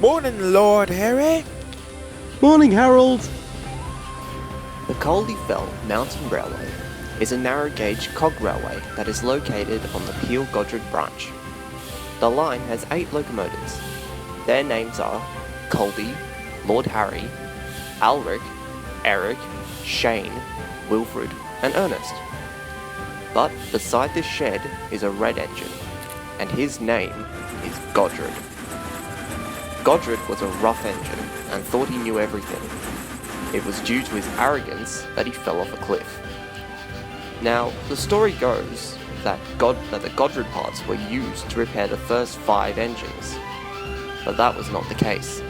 Morning, Lord Harry. Morning, Harold. The Caldy-Fell Mountain Railway is a narrow-gauge cog railway that is located on the Peel-Godred branch. The line has 8 locomotives. Their names are Caldy, Lord Harry, Alric, Eric, Shane, Wilfred, and Ernest. But beside this shed is a red engine, and his name is Godred. Godred was a rough engine and thought he knew everything. It was due to his arrogance that he fell off a cliff. Now, the story goes that the Godred parts were used to repair the first 5 engines, but that was not the case.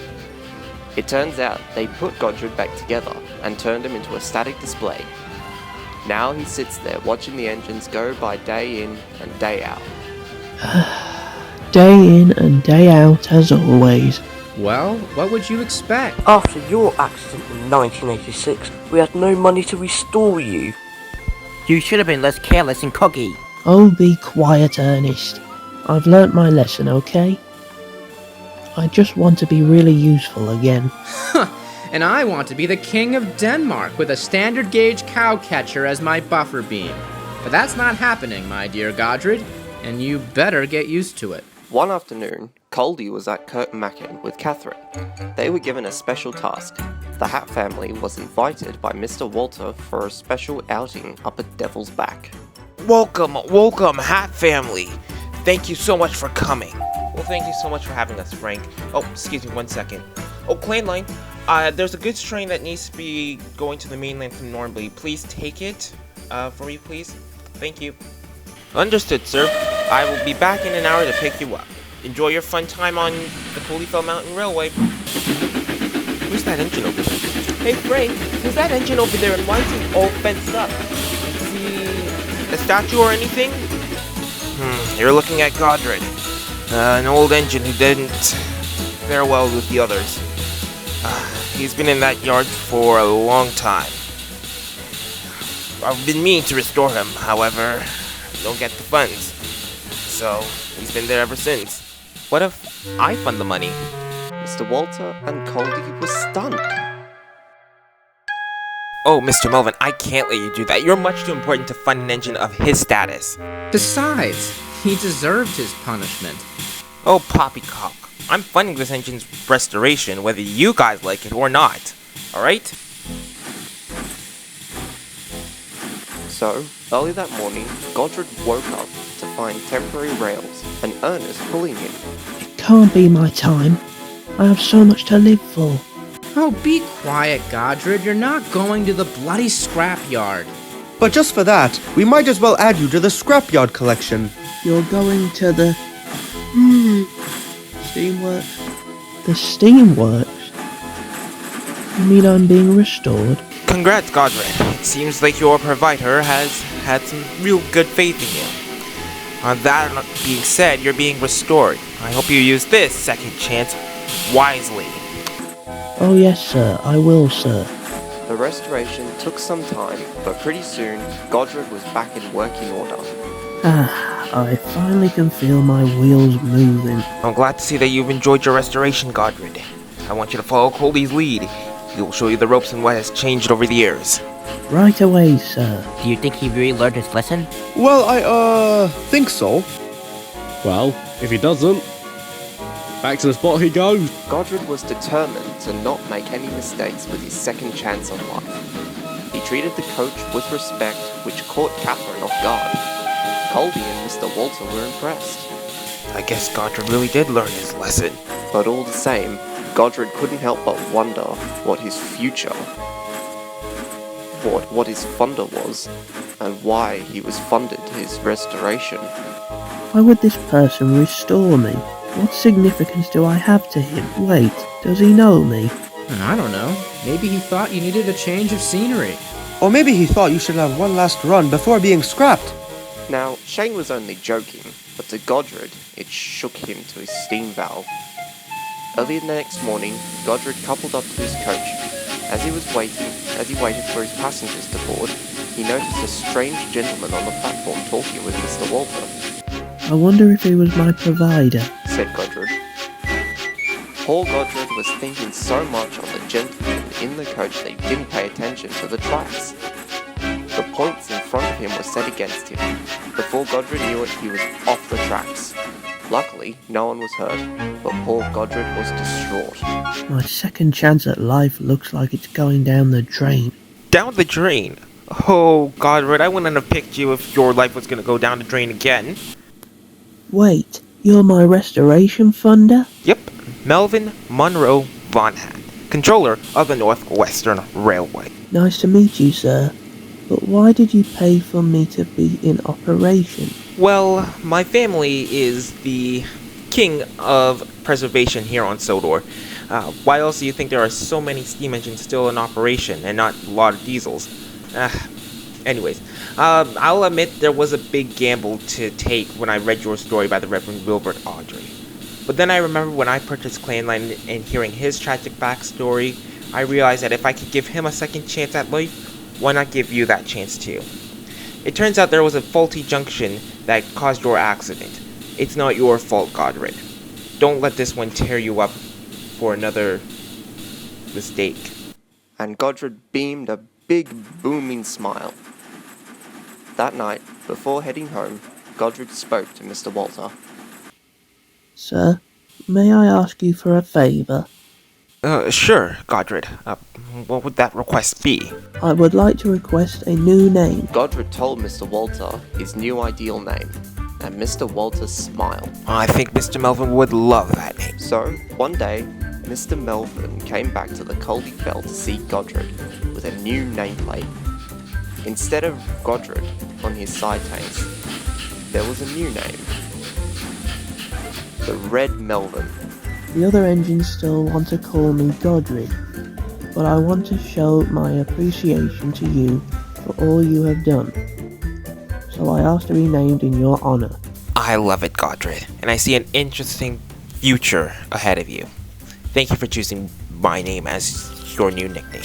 It turns out they put Godred back together and turned him into a static display. Now he sits there watching the engines go by day in and day out. Day in and day out as always. Well, what would you expect? After your accident in 1986, we had no money to restore you. You should have been less careless and cocky. Oh, be quiet, Ernest. I've learnt my lesson, okay? I just want to be really useful again. And I want to be the king of Denmark with a standard gauge cow catcher as my buffer beam. But that's not happening, my dear Godred, and you better get used to it. One afternoon, Caldy was at Kirkmacken with Catherine. They were given a special task. The Hatt family was invited by Mr. Walter for a special outing up at Devil's Back. Welcome, Hatt family. Thank you so much for coming. Well, thank you so much for having us, Frank. Oh, excuse me 1 second. Oh, Clay Line, there's a goods train that needs to be going to the mainland from Normandy. Please take it for me, please. Thank you. Understood, sir. I will be back in an hour to pick you up. Enjoy your fun time on the Caldy-Fell Mountain Railway. Who's that engine over there? Hey, Frank, who's that engine over there and why is it all fenced up? Is he a statue or anything? You're looking at Godred. An old engine who didn't fare well with the others. He's been in that yard for a long time. I've been meaning to restore him, however, don't get the funds. So, he's been there ever since. What if I fund the money? Mr. Walter and Caldy were stunned. Oh, Mr. Melvin, I can't let you do that. You're much too important to fund an engine of his status. Besides, he deserved his punishment. Oh, poppycock. I'm funding this engine's restoration, whether you guys like it or not. Alright? So, early that morning, Godred woke up to find temporary rails and Ernest pulling him. It can't be my time. I have so much to live for. Oh, be quiet, Godred. You're not going to the bloody scrapyard. But just for that, we might as well add you to the scrapyard collection. You're going to the... Steamworks? The Steamworks? You mean I'm being restored? Congrats, Godred. It seems like your provider has had some real good faith in you. On that being said, you're being restored. I hope you use this second chance wisely. Oh yes, sir. I will, sir. The restoration took some time, but pretty soon, Godred was back in working order. I finally can feel my wheels moving. I'm glad to see that you've enjoyed your restoration, Godred. I want you to follow Caldy's lead. He will show you the ropes and what has changed over the years. Right away, sir. Do you think he really learned his lesson? Well, I think so. Well, if he doesn't, back to the spot he goes. Godred was determined to not make any mistakes with his second chance on life. He treated the coach with respect, which caught Catherine off guard. Caldy and Mr. Walter were impressed. I guess Godred really did learn his lesson. But all the same, Godred couldn't help but wonder what his future, what his funder was, and why he was funded his restoration. Why would this person restore me? What significance do I have to him? Wait, does he know me? I don't know. Maybe he thought you needed a change of scenery. Or maybe he thought you should have one last run before being scrapped. Now, Shane was only joking, but to Godred, it shook him to his steam valve. Early the next morning, Godred coupled up to his coach. As he waited for his passengers to board, he noticed a strange gentleman on the platform talking with Mr. Walter. I wonder if he was my provider, said Godred. Poor Godred was thinking so much on the gentleman in the coach that he didn't pay attention to the tracks. The points in front of him were set against him. Before Godred knew it, he was off the tracks. Luckily, no one was hurt, but poor Godred was distraught. My second chance at life looks like it's going down the drain. Down the drain? Oh, Godred, I wouldn't have picked you if your life was gonna go down the drain again. Wait, you're my restoration funder? Yep, Melvin Monroe Von Hatt, controller of the Northwestern Railway. Nice to meet you, sir. But why did you pay for me to be in operation? Well, my family is the king of preservation here on Sodor. Why else do you think there are so many steam engines still in operation and not a lot of diesels? Anyways, I'll admit there was a big gamble to take when I read your story by the Reverend Wilbert Audrey. But then I remember when I purchased Clanline and hearing his tragic backstory, I realized that if I could give him a second chance at life, why not give you that chance too? It turns out there was a faulty junction that caused your accident. It's not your fault, Godred. Don't let this one tear you up for another mistake. And Godred beamed a big booming smile. That night, before heading home, Godred spoke to Mr. Walter. Sir, may I ask you for a favour? Sure, Godred. What would that request be? I would like to request a new name. Godred told Mr. Walter his new ideal name, and Mr. Walter smiled. I think Mr. Melvin would love that name. So, one day, Mr. Melvin came back to the Caldy Fell to see Godred with a new nameplate. Instead of Godred on his side tanks, there was a new name. The Red Melvin. The other engines still want to call me Godred, but I want to show my appreciation to you for all you have done. So I ask to be named in your honor. I love it, Godred, and I see an interesting future ahead of you. Thank you for choosing my name as your new nickname.